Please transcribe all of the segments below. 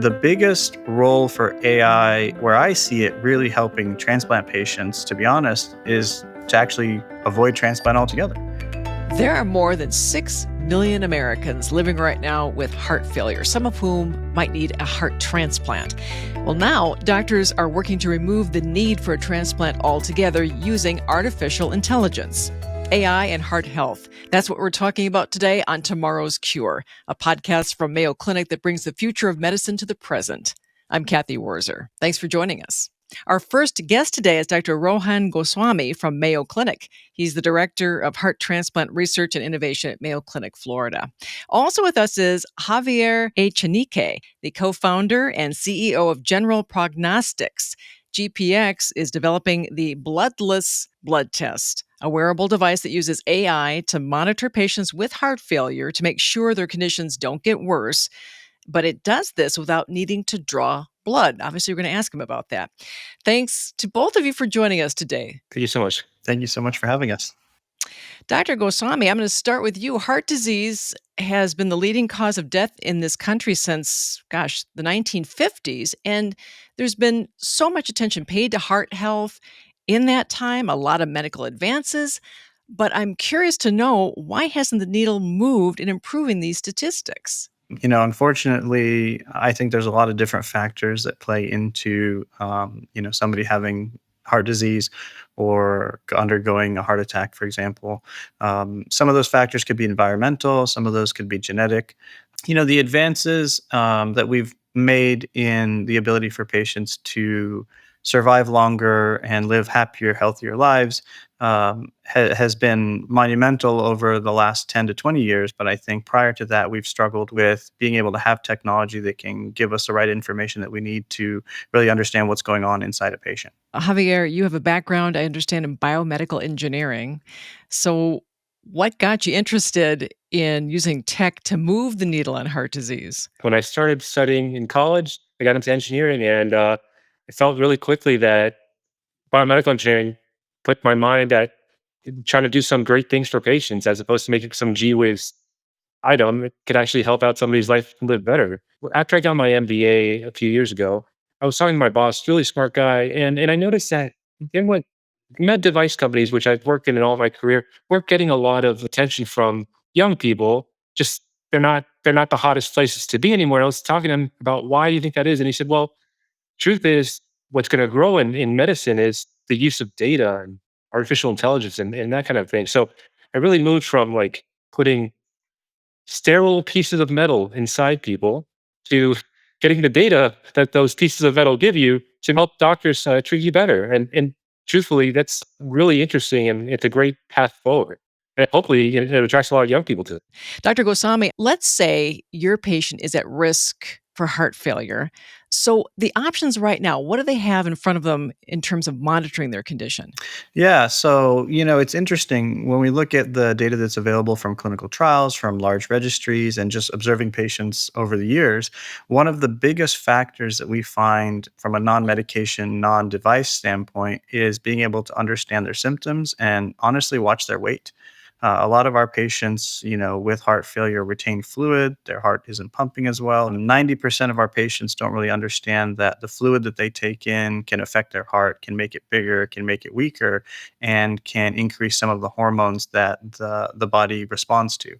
The biggest role for AI, where I see it really helping transplant patients, to be honest, is to actually avoid transplant altogether. There are more than 6 million Americans living right now with heart failure, some of whom might need a heart transplant. Well, now doctors are working to remove the need for a transplant altogether using artificial intelligence. AI and heart health. That's what we're talking about today on Tomorrow's Cure, a podcast from Mayo Clinic that brings the future of medicine to the present. I'm Kathy Werzer. Thanks for joining us. Our first guest today is Dr. Rohan Goswami from Mayo Clinic. He's the Director of Heart Transplant Research and Innovation at Mayo Clinic, Florida. Also with us is Javier Echenique, the co-founder and CEO of General Prognostics. GPX is developing the Bloodless blood test, a wearable device that uses AI to monitor patients with heart failure to make sure their conditions don't get worse. But it does this without needing to draw blood. Obviously, we're going to ask him about that. Thanks to both of you for joining us today. Thank you so much. Thank you so much for having us. Dr. Goswami, I'm going to start with you. Heart disease has been the leading cause of death in this country since, the 1950s. And there's been so much attention paid to heart health in that time, a lot of medical advances. But I'm curious to know, why hasn't the needle moved in improving these statistics? Unfortunately, I think there's a lot of different factors that play into, somebody having heart disease or undergoing a heart attack, for example. Some of those factors could be environmental, some of those could be genetic. The advances that we've made in the ability for patients to survive longer and live happier, healthier lives has been monumental over the last 10 to 20 years. But I think prior to that, we've struggled with being able to have technology that can give us the right information that we need to really understand what's going on inside a patient. Javier, you have a background, I understand, in biomedical engineering. So what got you interested in using tech to move the needle on heart disease? When I started studying in college, I got into engineering, and I felt really quickly that biomedical engineering put my mind at trying to do some great things for patients as opposed to making some gee whiz item that could actually help out somebody's life and live better. After I got my MBA a few years ago, I was talking to my boss, really smart guy, and I noticed that in what med device companies, which I've worked in all my career, weren't getting a lot of attention from young people. Just they're not the hottest places to be anymore. I was talking to him about, why do you think that is? And he said, well, truth is, what's going to grow in medicine is the use of data and artificial intelligence and that kind of thing. So I really moved from like putting sterile pieces of metal inside people to getting the data that those pieces of metal give you to help doctors treat you better. And truthfully, that's really interesting, and it's a great path forward. And hopefully, it attracts a lot of young people to it. Dr. Goswami, let's say your patient is at risk for heart failure. So the options right now, what do they have in front of them in terms of monitoring their condition? Yeah, so it's interesting when we look at the data that's available from clinical trials, from large registries, and just observing patients over the years. One of the biggest factors that we find from a non-medication, non-device standpoint is being able to understand their symptoms and honestly watch their weight. A lot of our patients, with heart failure retain fluid. Their heart isn't pumping as well. And 90% of our patients don't really understand that the fluid that they take in can affect their heart, can make it bigger, can make it weaker, and can increase some of the hormones that the body responds to.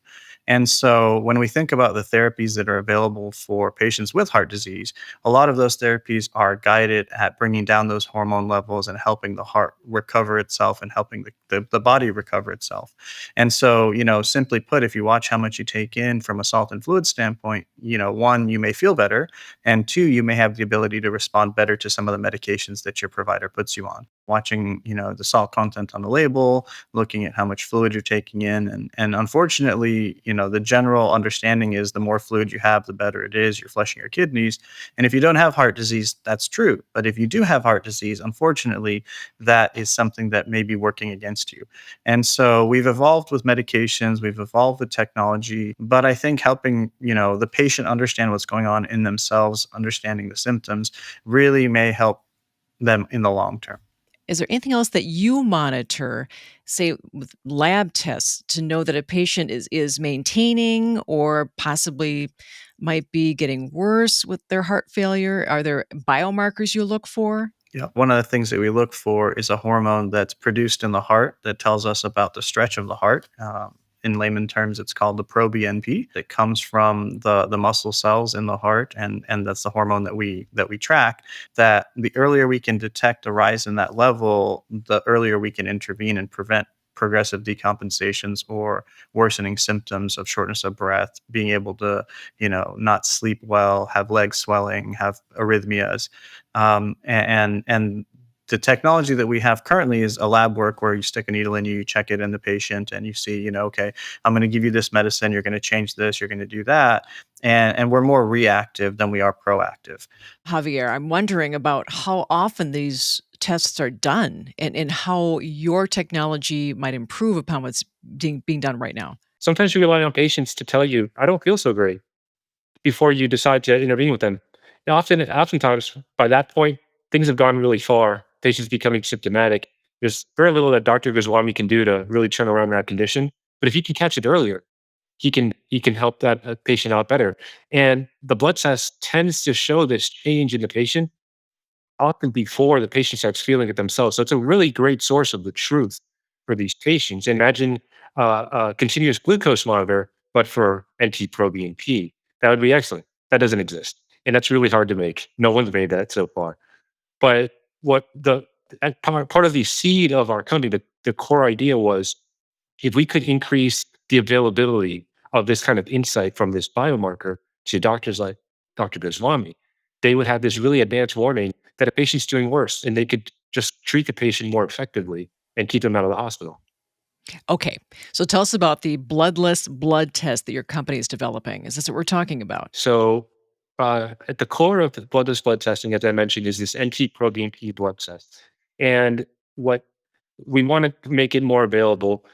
And so when we think about the therapies that are available for patients with heart disease, a lot of those therapies are guided at bringing down those hormone levels and helping the heart recover itself and helping the body recover itself. And so, simply put, if you watch how much you take in from a salt and fluid standpoint, one, you may feel better, and two, you may have the ability to respond better to some of the medications that your provider puts you on. Watching, the salt content on the label, looking at how much fluid you're taking in. And unfortunately, the general understanding is the more fluid you have, the better it is. You're flushing your kidneys. And if you don't have heart disease, that's true. But if you do have heart disease, unfortunately, that is something that may be working against you. And so we've evolved with medications, we've evolved with technology, but I think helping, the patient understand what's going on in themselves, understanding the symptoms, really may help them in the long term. Is there anything else that you monitor, say with lab tests, to know that a patient is maintaining or possibly might be getting worse with their heart failure? Are there biomarkers you look for? Yeah. One of the things that we look for is a hormone that's produced in the heart that tells us about the stretch of the heart. In layman terms, it's called the proBNP. It comes from the muscle cells in the heart, and that's the hormone that we track. That the earlier we can detect a rise in that level, the earlier we can intervene and prevent progressive decompensations or worsening symptoms of shortness of breath, being able to, not sleep well, have leg swelling, have arrhythmias. And the technology that we have currently is a lab work where you stick a needle in you, you check it in the patient, and you see, okay, I'm going to give you this medicine, you're going to change this, you're going to do that, and we're more reactive than we are proactive. Javier, I'm wondering about how often these tests are done and how your technology might improve upon what's being done right now. Sometimes you rely on patients to tell you, I don't feel so great, before you decide to intervene with them. And oftentimes, by that point, things have gone really far. Patients becoming symptomatic. There's very little that Dr. Goswami can do to really turn around that condition. But if he can catch it earlier, he can help that patient out better. And the blood test tends to show this change in the patient often before the patient starts feeling it themselves. So it's a really great source of the truth for these patients. Imagine a continuous glucose monitor, but for NT-proBNP. That would be excellent. That doesn't exist, and that's really hard to make. No one's made that so far. But what the and part of the seed of our company, the core idea was if we could increase the availability of this kind of insight from this biomarker to doctors like Dr. Goswami, they would have this really advanced warning that a patient's doing worse and they could just treat the patient more effectively and keep them out of the hospital. Okay, so tell us about the bloodless blood test that your company is developing. Is this what we're talking about? So, at the core of the bloodless blood testing, as I mentioned, is this NT-proBNP blood test. And what we want to make it more available.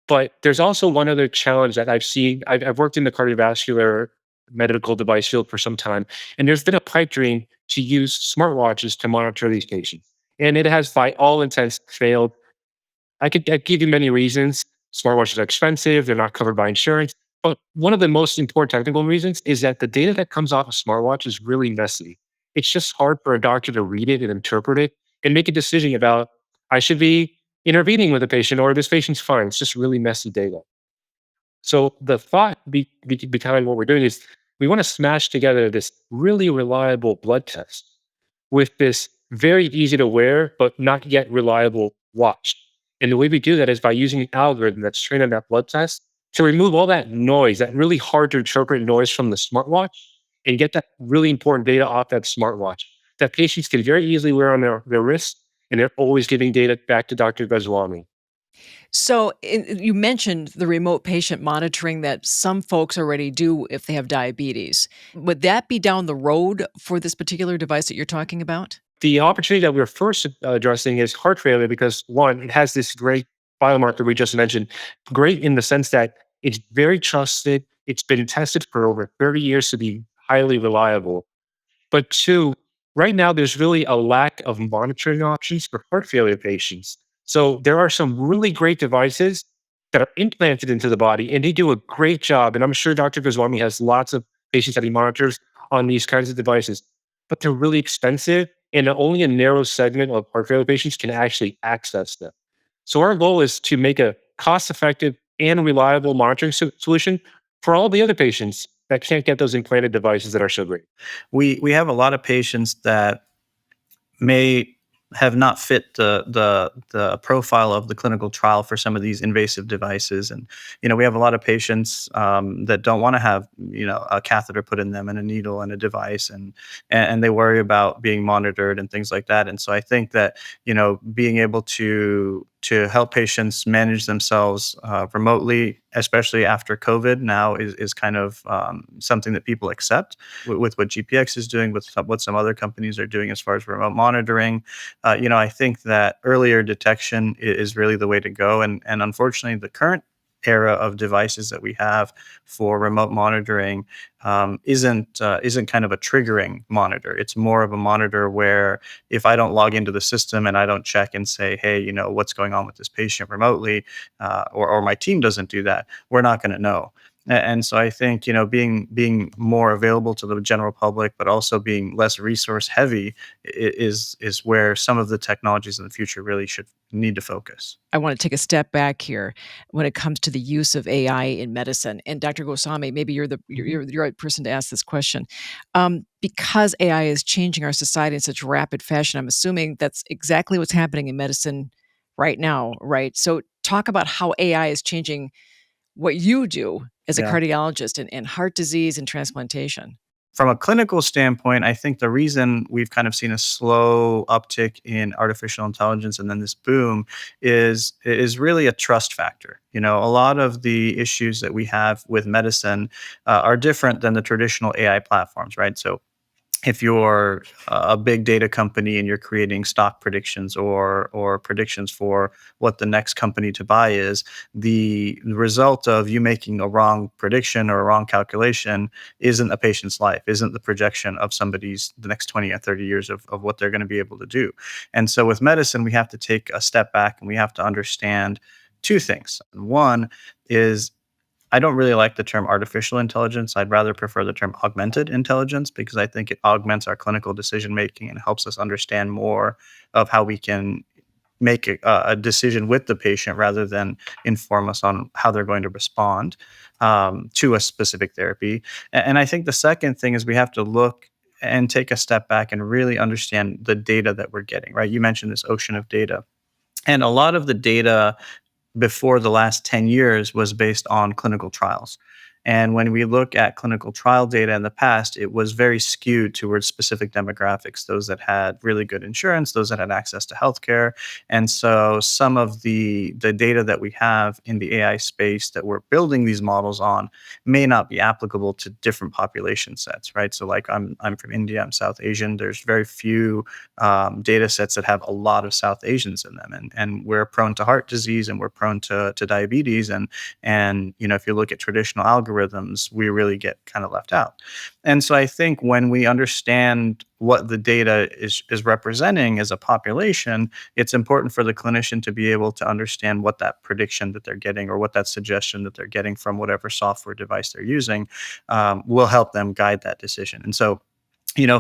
But there's also one other challenge that I've seen. I've worked in the cardiovascular medical device field for some time, and there's been a pipe dream to use smartwatches to monitor these patients. And it has, by all intents, failed. I'd give you many reasons. Smartwatches are expensive, they're not covered by insurance. But one of the most important technical reasons is that the data that comes off a smartwatch is really messy. It's just hard for a doctor to read it and interpret it and make a decision about, I should be intervening with a patient or this patient's fine. It's just really messy data. So the thought behind what we're doing is we want to smash together this really reliable blood test with this very easy to wear, but not yet reliable watch. And the way we do that is by using an algorithm that's trained on that blood test to remove all that noise, that really hard to interpret noise from the smartwatch, and get that really important data off that smartwatch that patients can very easily wear on their wrist. And they're always giving data back to Dr. Goswami. So you mentioned the remote patient monitoring that some folks already do if they have diabetes. Would that be down the road for this particular device that you're talking about? The opportunity that we're first addressing is heart failure because one, it has this great biomarker we just mentioned. Great in the sense that it's very trusted. It's been tested for over 30 years to be highly reliable. But two, right now there's really a lack of monitoring options for heart failure patients. So there are some really great devices that are implanted into the body and they do a great job. And I'm sure Dr. Goswami has lots of patients that he monitors on these kinds of devices, but they're really expensive and only a narrow segment of heart failure patients can actually access them. So our goal is to make a cost-effective and reliable monitoring solution for all the other patients that can't get those implanted devices that are so great. We have a lot of patients that may have not fit the profile of the clinical trial for some of these invasive devices, and we have a lot of patients that don't want to have a catheter put in them and a needle and a device, and they worry about being monitored and things like that. And so I think that being able to help patients manage themselves remotely, especially after COVID, now is kind of something that people accept with what GPX is doing, with what some other companies are doing as far as remote monitoring. I think that earlier detection is really the way to go. And unfortunately, the current era of devices that we have for remote monitoring isn't kind of a triggering monitor. It's more of a monitor where if I don't log into the system and I don't check and say, hey, what's going on with this patient remotely, or my team doesn't do that, we're not going to know. And so I think, being more available to the general public, but also being less resource heavy is where some of the technologies in the future really should need to focus. I want to take a step back here when it comes to the use of AI in medicine. And Dr. Goswami, maybe Mhm. you're the right person to ask this question. Because AI is changing our society in such rapid fashion, I'm assuming that's exactly what's happening in medicine right now, right? So, talk about how AI is changing what you do as a Yeah. cardiologist and heart disease and transplantation. From a clinical standpoint, I think the reason we've kind of seen a slow uptick in artificial intelligence and then this boom is really a trust factor. A lot of the issues that we have with medicine are different than the traditional AI platforms, right? So if you're a big data company and you're creating stock predictions or predictions for what the next company to buy is, the result of you making a wrong prediction or a wrong calculation isn't a patient's life, isn't the projection of somebody's the next 20 or 30 years of what they're going to be able to do. And so with medicine, we have to take a step back and we have to understand two things. One is I don't really like the term artificial intelligence. I'd rather prefer the term augmented intelligence because I think it augments our clinical decision making and helps us understand more of how we can make a decision with the patient rather than inform us on how they're going to respond to a specific therapy. And I think the second thing is we have to look and take a step back and really understand the data that we're getting, right? You mentioned this ocean of data. And a lot of the data before the last 10 years was based on clinical trials. And when we look at clinical trial data in the past, it was very skewed towards specific demographics, those that had really good insurance, those that had access to healthcare. And so some of the data that we have in the AI space that we're building these models on may not be applicable to different population sets, right? So like I'm from India, I'm South Asian. There's very few data sets that have a lot of South Asians in them, and we're prone to heart disease and we're prone to diabetes, and if you look at traditional algorithms, we really get kind of left out. And so I think when we understand what the data is representing as a population, it's important for the clinician to be able to understand what that prediction that they're getting or what that suggestion that they're getting from whatever software device they're using will help them guide that decision. And so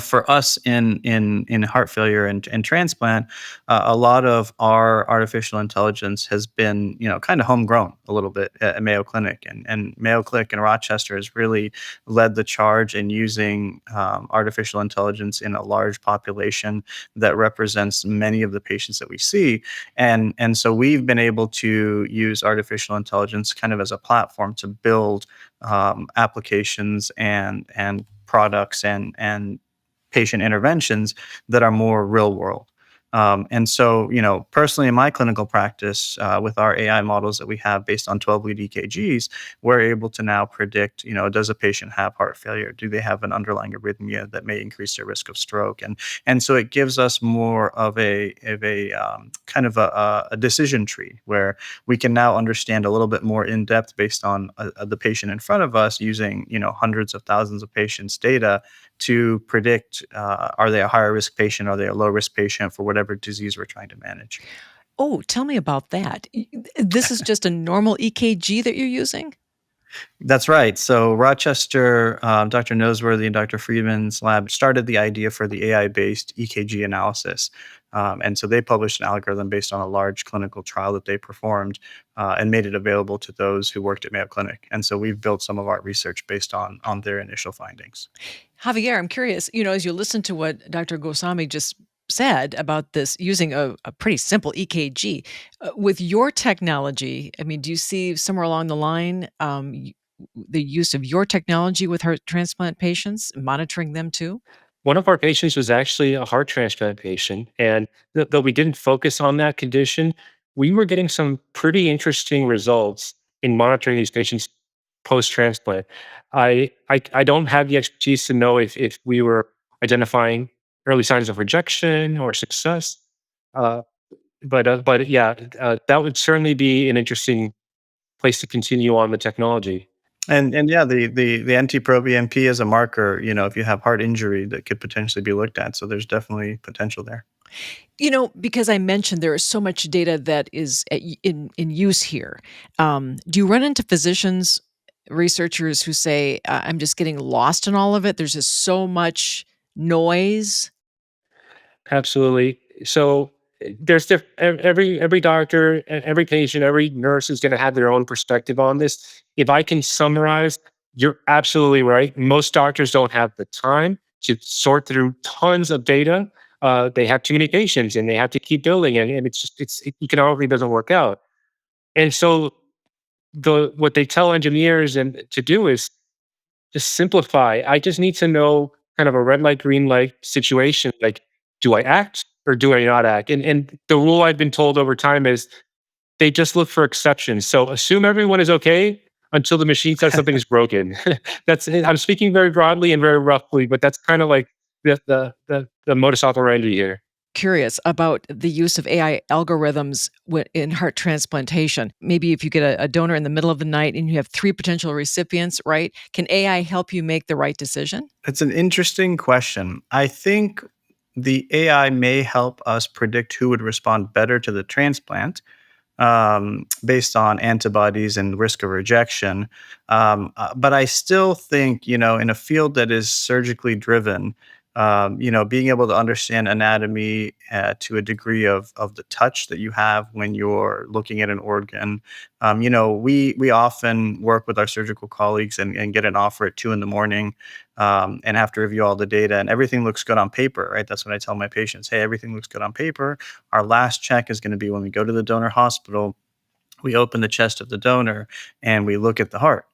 for us in heart failure and transplant, a lot of our artificial intelligence has been kind of homegrown a little bit at Mayo Clinic, and Mayo Clinic in Rochester has really led the charge in using artificial intelligence in a large population that represents many of the patients that we see, and so we've been able to use artificial intelligence kind of as a platform to build applications and products and patient interventions that are more real world. And so, personally in my clinical practice, with our AI models that we have based on 12 lead EKGs, we're able to now predict, does a patient have heart failure? Do they have an underlying arrhythmia that may increase their risk of stroke? And so it gives us more of a kind of a decision tree where we can now understand a little bit more in depth based on the patient in front of us using, hundreds of thousands of patients' data to predict, are they a higher risk patient? Are they a low risk patient for whatever disease we're trying to manage? Oh, tell me about that. This is just a normal EKG that you're using? That's right. So Rochester, Dr. Noseworthy and Dr. Friedman's lab started the idea for the AI-based EKG analysis. And so they published an algorithm based on a large clinical trial that they performed and made it available to those who worked at Mayo Clinic. And so we've built some of our research based on their initial findings. Javier, I'm curious, as you listen to what Dr. Goswami just said about this using a pretty simple EKG, with your technology, I mean, do you see somewhere along the line the use of your technology with heart transplant patients, monitoring them too? One of our patients was actually a heart transplant patient, and though we didn't focus on that condition, we were getting some pretty interesting results in monitoring these patients post transplant. I don't have the expertise to know if we were identifying early signs of rejection or success, uh, but yeah, that would certainly be an interesting place to continue on the technology. And yeah, the NT-proBNP is a marker, if you have heart injury that could potentially be looked at. So there's definitely potential there. Because I mentioned there is so much data that is in use here. Do you run into physicians researchers who say, I'm just getting lost in all of it. There's just so much noise. Absolutely. So there's every doctor, every patient, every nurse is going to have their own perspective on this. If I can summarize, you're absolutely right. Most doctors don't have the time to sort through tons of data. They have communications and they have to keep building, and it's just it economically doesn't work out. And so the what they tell engineers and to do is just simplify. I just need to know kind of a red light, green light situation. Like, do I act or do I not act? And the rule I've been told over time is they just look for exceptions. So assume everyone is okay until the machine says something is broken. That's it. I'm speaking very broadly and very roughly, but that's kind of like the modus operandi here. Curious about the use of AI algorithms in heart transplantation. Maybe if you get a donor in the middle of the night and you have three potential recipients, right? Can AI help you make the right decision? It's an interesting question. I think the AI may help us predict who would respond better to the transplant, based on antibodies and risk of rejection. But I still think, in a field that is surgically driven, being able to understand anatomy to a degree of the touch that you have when you're looking at an organ. We often work with our surgical colleagues and get an offer at 2 in the morning, and have to review all the data, and everything looks good on paper, right? That's what I tell my patients. Hey, everything looks good on paper. Our last check is going to be when we go to the donor hospital. We open the chest of the donor and we look at the heart.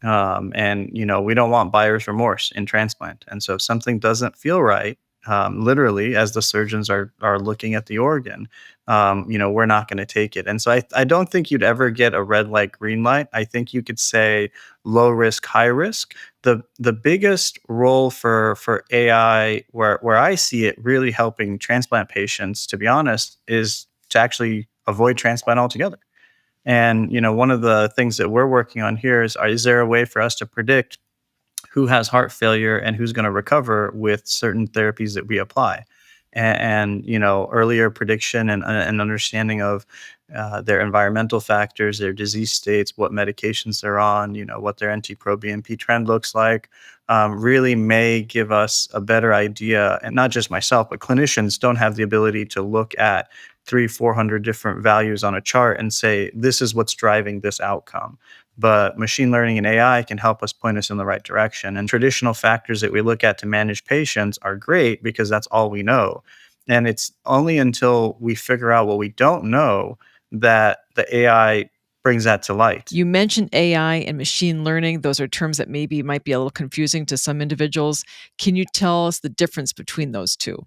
And we don't want buyer's remorse in transplant. And so if something doesn't feel right, literally, as the surgeons are looking at the organ, we're not going to take it. And so I don't think you'd ever get a red light, green light. I think you could say low risk, high risk. The biggest role for AI, where I see it really helping transplant patients, to be honest, is to actually avoid transplant altogether. And one of the things that we're working on here is there a way for us to predict who has heart failure and who's going to recover with certain therapies that we apply? And earlier prediction and understanding of their environmental factors, their disease states, what medications they're on, what their NT-proBNP trend looks like, really may give us a better idea. And not just myself, but clinicians don't have the ability to look at 400 different values on a chart and say, this is what's driving this outcome. But machine learning and AI can help us point us in the right direction. And traditional factors that we look at to manage patients are great because that's all we know. And it's only until we figure out what we don't know that the AI brings that to light. You mentioned AI and machine learning. Those are terms that maybe might be a little confusing to some individuals. Can you tell us the difference between those two?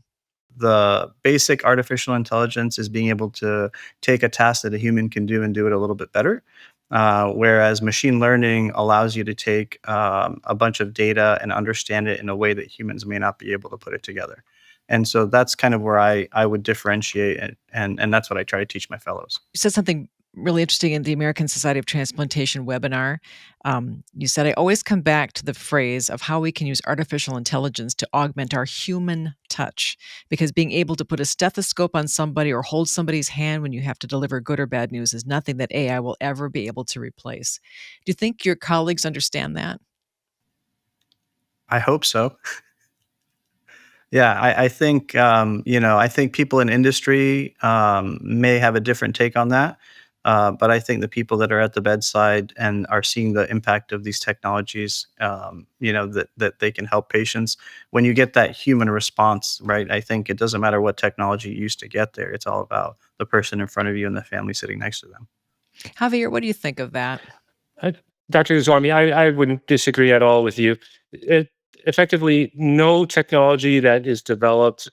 The basic artificial intelligence is being able to take a task that a human can do and do it a little bit better. Whereas machine learning allows you to take a bunch of data and understand it in a way that humans may not be able to put it together. And so that's kind of where I would differentiate it. And that's what I try to teach my fellows. You said something really interesting in the American Society of Transplantation webinar. You said, I always come back to the phrase of how we can use artificial intelligence to augment our human touch. Because being able to put a stethoscope on somebody or hold somebody's hand when you have to deliver good or bad news is nothing that AI will ever be able to replace. Do you think your colleagues understand that? I hope so. Yeah, I think people in industry may have a different take on that. But I think the people that are at the bedside and are seeing the impact of these technologies, that they can help patients. When you get that human response, right? I think it doesn't matter what technology you use to get there. It's all about the person in front of you and the family sitting next to them. Javier, what do you think of that? Uh, Dr. Goswami, I wouldn't disagree at all with you. It, Effectively, no technology that is developed,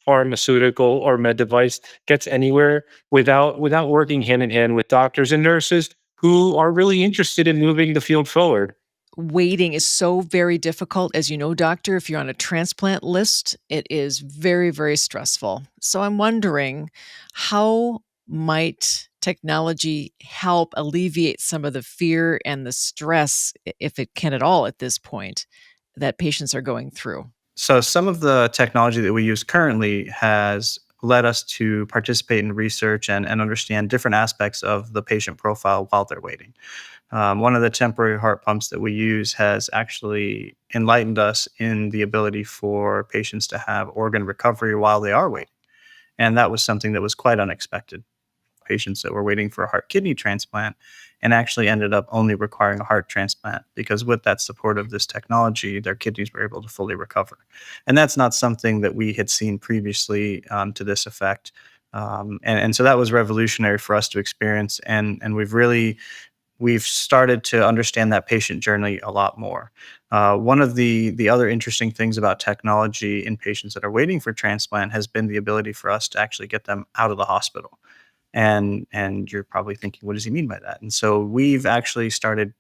pharmaceutical or med device, gets anywhere without working hand in hand with doctors and nurses who are really interested in moving the field forward. Waiting is so very difficult. As you know, doctor, if you're on a transplant list, it is very, very stressful. So I'm wondering, how might technology help alleviate some of the fear and the stress, if it can at all at this point, that patients are going through? So some of the technology that we use currently has led us to participate in research and understand different aspects of the patient profile while they're waiting. One of the temporary heart pumps that we use has actually enlightened us in the ability for patients to have organ recovery while they are waiting. And that was something that was quite unexpected. Patients that were waiting for a heart kidney transplant and actually ended up only requiring a heart transplant because with that support of this technology, their kidneys were able to fully recover. And that's not something that we had seen previously to this effect. And so that was revolutionary for us to experience. And we've started to understand that patient journey a lot more. One of the other interesting things about technology in patients that are waiting for transplant has been the ability for us to actually get them out of the hospital. And you're probably thinking, what does he mean by that? And so we've actually started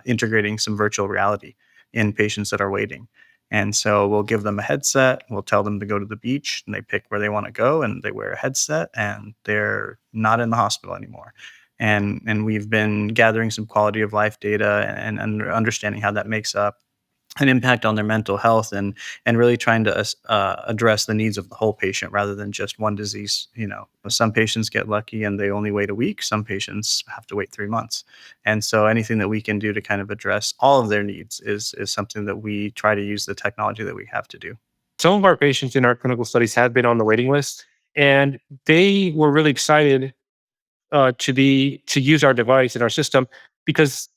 integrating some virtual reality in patients that are waiting. And so we'll give them a headset, we'll tell them to go to the beach, and they pick where they want to go, and they wear a headset, and they're not in the hospital anymore. And we've been gathering some quality of life data and understanding how that makes up an impact on their mental health, and really trying to address the needs of the whole patient rather than just one disease. Some patients get lucky and they only wait a week. Some patients have to wait 3 months. And so anything that we can do to kind of address all of their needs is something that we try to use the technology that we have to do. Some of our patients in our clinical studies have been on the waiting list, and they were really excited to use our device and our system because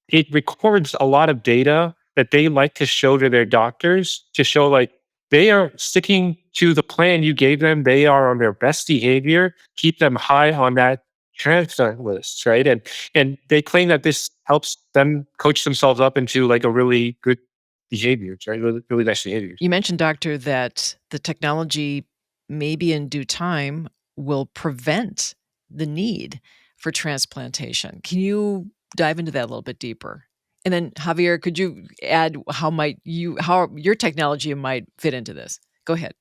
it records a lot of data that they like to show to their doctors to show like they are sticking to the plan you gave them. They are on their best behavior. Keep them high on that transplant list, right? And they claim that this helps them coach themselves up into like a really good behaviors, right? Really, really nice behaviors. You mentioned, doctor, that the technology, maybe in due time, will prevent the need for transplantation. Can you dive into that a little bit deeper? And then, Javier, could you add how your technology might fit into this? Go ahead.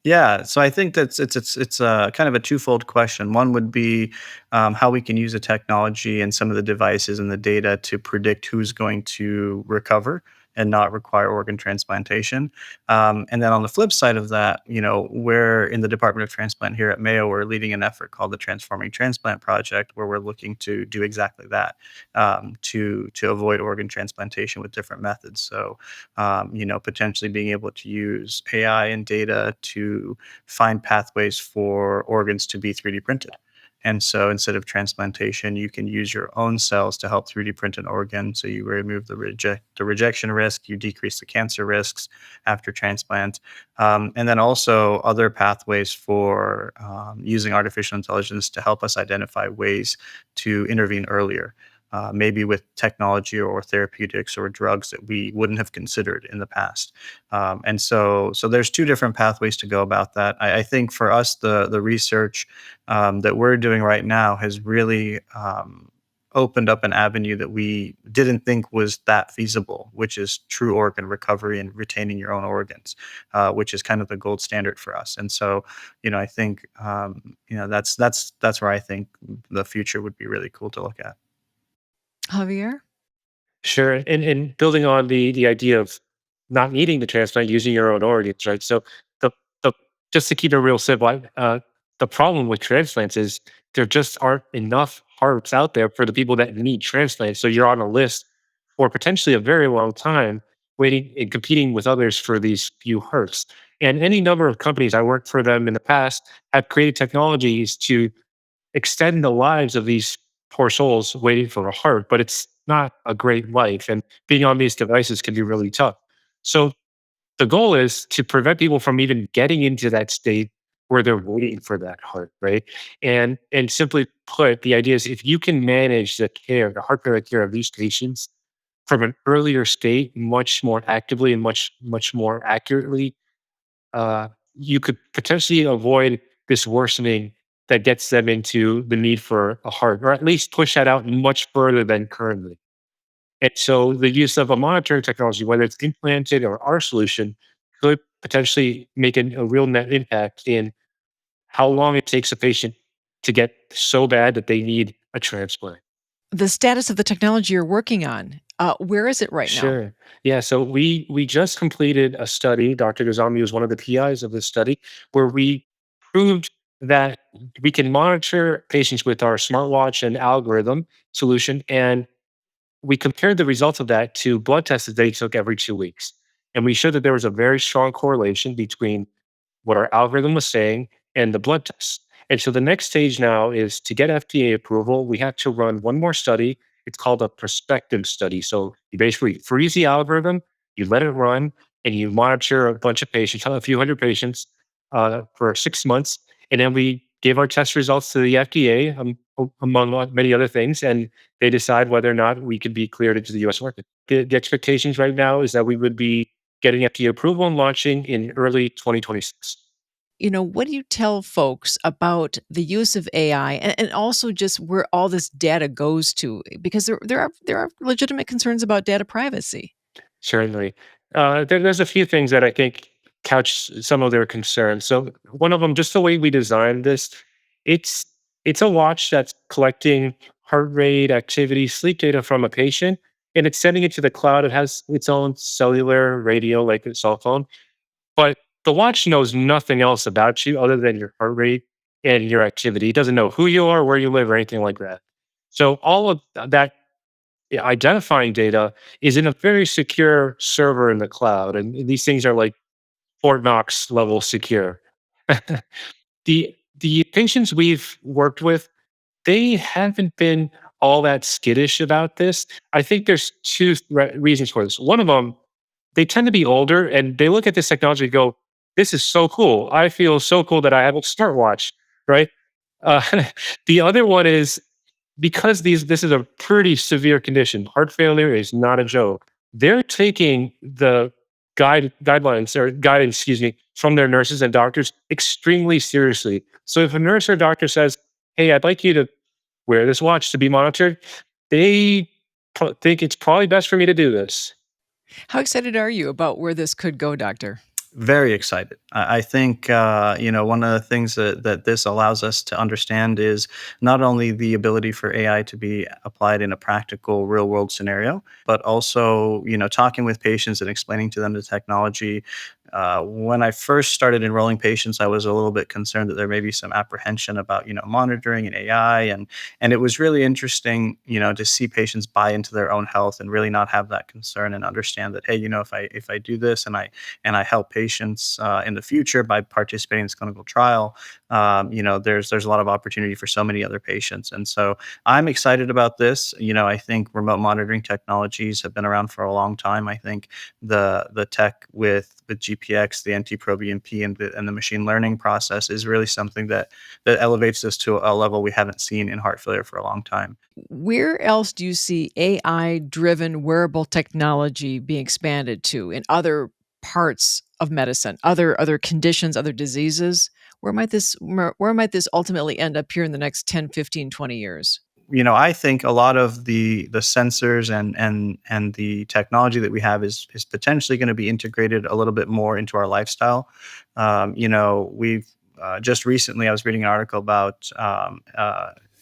Yeah, so I think that's it's a kind of a twofold question. One would be how we can use the technology and some of the devices and the data to predict who's going to recover and not require organ transplantation. And then on the flip side of that, we're in the Department of Transplant here at Mayo. We're leading an effort called the Transforming Transplant Project, where we're looking to do exactly that, to avoid organ transplantation with different methods. So potentially being able to use AI and data to find pathways for organs to be 3D printed. And so instead of transplantation, you can use your own cells to help 3D print an organ. So you remove the rejection risk, you decrease the cancer risks after transplant. And then also other pathways for using artificial intelligence to help us identify ways to intervene earlier, maybe with technology or therapeutics or drugs that we wouldn't have considered in the past. And so there's two different pathways to go about that. I think for us, the research that we're doing right now has really opened up an avenue that we didn't think was that feasible, which is true organ recovery and retaining your own organs, which is kind of the gold standard for us. And so, I think that's where I think the future would be really cool to look at. Javier? Sure, and building on the idea of not needing the transplant, using your own organs, right? So the the just to keep it real simple, the problem with transplants is there just aren't enough hearts out there for the people that need transplants. So you're on a list for potentially a very long time, waiting and competing with others for these few hearts. And any number of companies I worked for them in the past have created technologies to extend the lives of these poor souls waiting for a heart, but it's not a great life. And being on these devices can be really tough. So the goal is to prevent people from even getting into that state where they're waiting for that heart, right? And simply put, the idea is if you can manage the care, the heart failure care of these patients from an earlier state, much more actively and much more accurately, you could potentially avoid this worsening that gets them into the need for a heart, or at least push that out much further than currently. And so the use of a monitoring technology, whether it's implanted or our solution, could potentially make a real net impact in how long it takes a patient to get so bad that they need a transplant. The status of the technology you're working on, where is it right now? Sure. Yeah. So we just completed a study. Dr. Goswami was one of the PIs of this study, where we proved that we can monitor patients with our smartwatch and algorithm solution, and we compared the results of that to blood tests that they took every 2 weeks. And we showed that there was a very strong correlation between what our algorithm was saying and the blood tests. And so the next stage now is to get FDA approval, we have to run one more study. It's called a prospective study. So you basically freeze the algorithm, you let it run, and you monitor a bunch of patients, a few hundred patients for 6 months. And then we give our test results to the FDA, among many other things, and they decide whether or not we could be cleared into the US market. The expectations right now is that we would be getting FDA approval and launching in early 2026. What do you tell folks about the use of AI and also just where all this data goes to? Because there are legitimate concerns about data privacy. Certainly. There's a few things that I think couch some of their concerns. So one of them, just the way we designed this, it's it's a watch that's collecting heart rate, activity, sleep data from a patient, and it's sending it to the cloud. It has its own cellular radio, like a cell phone, but the watch knows nothing else about you other than your heart rate and your activity. It doesn't know who you are, where you live, or anything like that. So all of that identifying data is in a very secure server in the cloud. And these things are like Fort Knox level secure. The patients we've worked with, they haven't been all that skittish about this. I think there's two reasons for this. One of them, they tend to be older and they look at this technology and go, this is so cool. I feel so cool that I have a smartwatch, right? Uh, the other one is because this is a pretty severe condition. Heart failure is not a joke. They're taking the guidelines or guidance, excuse me, from their nurses and doctors extremely seriously. So if a nurse or doctor says, "Hey, I'd like you to wear this watch to be monitored," they think it's probably best for me to do this. How excited are you about where this could go, doctor? Very excited. I think one of the things that this allows us to understand is not only the ability for AI to be applied in a practical, real world scenario, but also talking with patients and explaining to them the technology. When I first started enrolling patients, I was a little bit concerned that there may be some apprehension about monitoring and AI, and it was really interesting to see patients buy into their own health and really not have that concern and understand that, hey, if I do this and I help patients in the future by participating in this clinical trial, there's a lot of opportunity for so many other patients. And so I'm excited about this. I think remote monitoring technologies have been around for a long time. I think the tech with GPX, the NT-proBNP, and the machine learning process is really something that elevates this to a level we haven't seen in heart failure for a long time. Where else do you see AI driven wearable technology being expanded to in other parts of medicine, other conditions, other diseases? Where might this ultimately end up here in the next 10, 15, 20 years? I think a lot of the sensors and the technology that we have is potentially going to be integrated a little bit more into our lifestyle. We've just recently I was reading an article about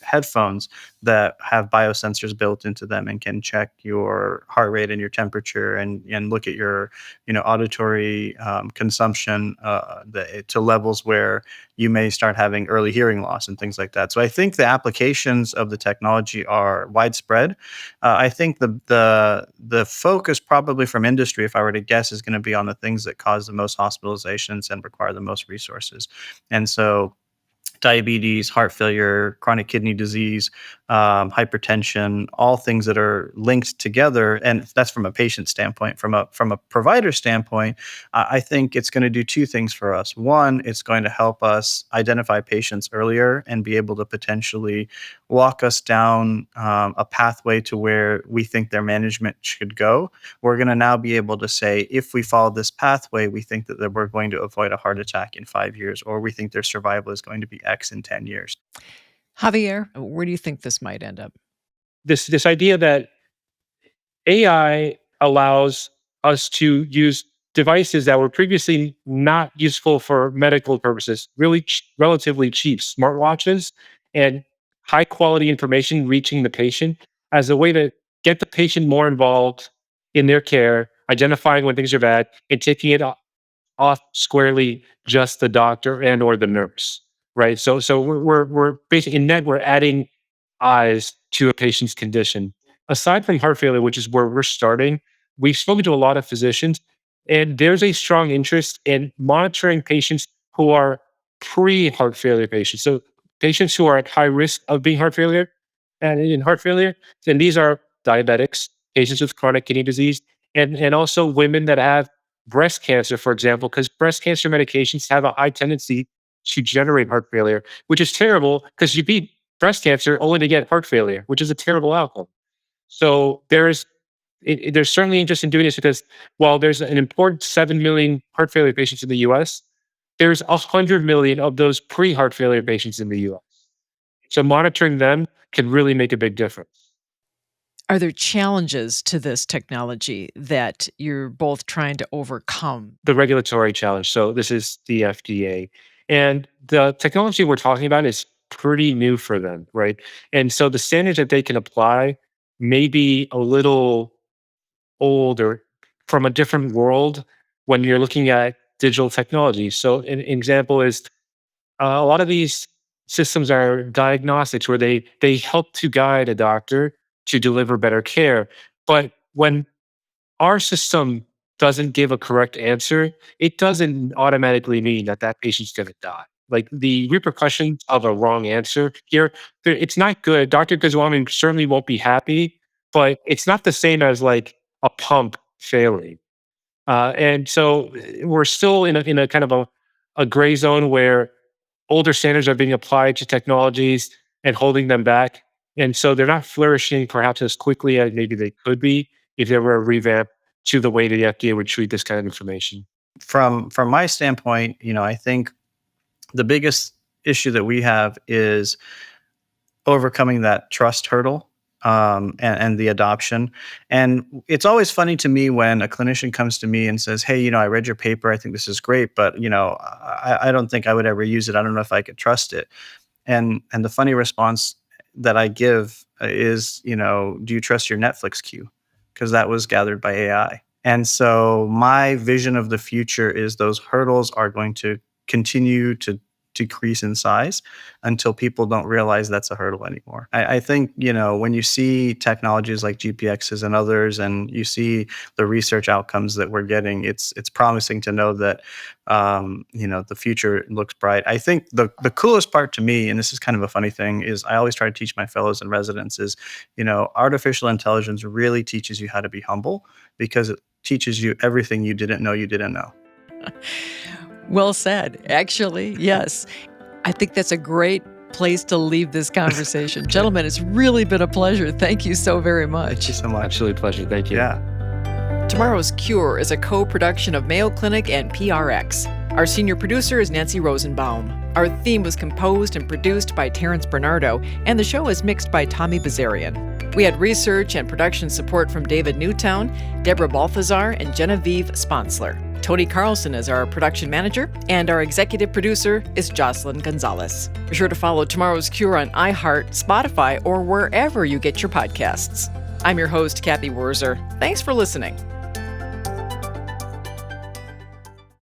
headphones that have biosensors built into them and can check your heart rate and your temperature and look at your auditory consumption to levels where you may start having early hearing loss and things like that. So I think the applications of the technology are widespread. I think the focus probably from industry, if I were to guess, is going to be on the things that cause the most hospitalizations and require the most resources. And so diabetes, heart failure, chronic kidney disease, hypertension, all things that are linked together. And that's from a patient standpoint. From a provider standpoint, I think it's going to do two things for us. One, it's going to help us identify patients earlier and be able to potentially walk us down a pathway to where we think their management should go. We're going to now be able to say, if we follow this pathway, we think that we're going to avoid a heart attack in 5 years, or we think their survival is going to be X in 10 years. Javier, where do you think this might end up? This idea that AI allows us to use devices that were previously not useful for medical purposes, really relatively cheap smartwatches and high quality information reaching the patient as a way to get the patient more involved in their care, identifying when things are bad, and taking it off squarely just the doctor and or the nurse, right? So we're basically in net we're adding eyes to a patient's condition. aside from heart failure, which is where we're starting, we've spoken to a lot of physicians, and there's a strong interest in monitoring patients who are pre-heart failure patients. So patients who are at high risk of being heart failure and in heart failure, and these are diabetics, patients with chronic kidney disease, and also women that have breast cancer, for example, because breast cancer medications have a high tendency to generate heart failure, which is terrible because you beat breast cancer only to get heart failure, which is a terrible outcome. So there's certainly interest in doing this because while there's an important 7 million heart failure patients in the US, there's 100 million of those pre-heart failure patients in the US. So monitoring them can really make a big difference. Are there challenges to this technology that you're both trying to overcome? The regulatory challenge. So this is the FDA. And the technology we're talking about is pretty new for them, right? And so the standards that they can apply may be a little old or from a different world when you're looking at digital technology. So an example is a lot of these systems are diagnostics where they help to guide a doctor to deliver better care. But when our system doesn't give a correct answer, it doesn't automatically mean that that patient's going to die. Like the repercussions of a wrong answer here, it's not good. Dr. Goswami certainly won't be happy, but it's not the same as like a pump failing. And so we're still in a kind of a gray zone where older standards are being applied to technologies and holding them back. And so they're not flourishing perhaps as quickly as maybe they could be if there were a revamp to the way the FDA would treat this kind of information. From my standpoint, I think the biggest issue that we have is overcoming that trust hurdle, and the adoption. And it's always funny to me when a clinician comes to me and says, "Hey, I read your paper. I think this is great, but I don't think I would ever use it. I don't know if I could trust it." And the funny response that I give is, do you trust your Netflix queue? Because that was gathered by AI. And so my vision of the future is those hurdles are going to continue to decrease in size until people don't realize that's a hurdle anymore. I think, when you see technologies like GPXs and others, and you see the research outcomes that we're getting, it's promising to know that, the future looks bright. I think the coolest part to me, and this is kind of a funny thing, is I always try to teach my fellows and residents is, artificial intelligence really teaches you how to be humble because it teaches you everything you didn't know you didn't know. Well said. Actually, yes. I think that's a great place to leave this conversation. Gentlemen, it's really been a pleasure. Thank you so very much. Thank you so much. Absolute pleasure. Thank you. Yeah. Tomorrow's Cure is a co-production of Mayo Clinic and PRX. Our senior producer is Nancy Rosenbaum. Our theme was composed and produced by Terrence Bernardo, and the show is mixed by Tommy Bazarian. We had research and production support from David Newtown, Deborah Balthazar, and Genevieve Sponsler. Tony Carlson is our production manager, and our executive producer is Jocelyn Gonzalez. Be sure to follow Tomorrow's Cure on iHeart, Spotify, or wherever you get your podcasts. I'm your host, Kathy Wurzer. Thanks for listening.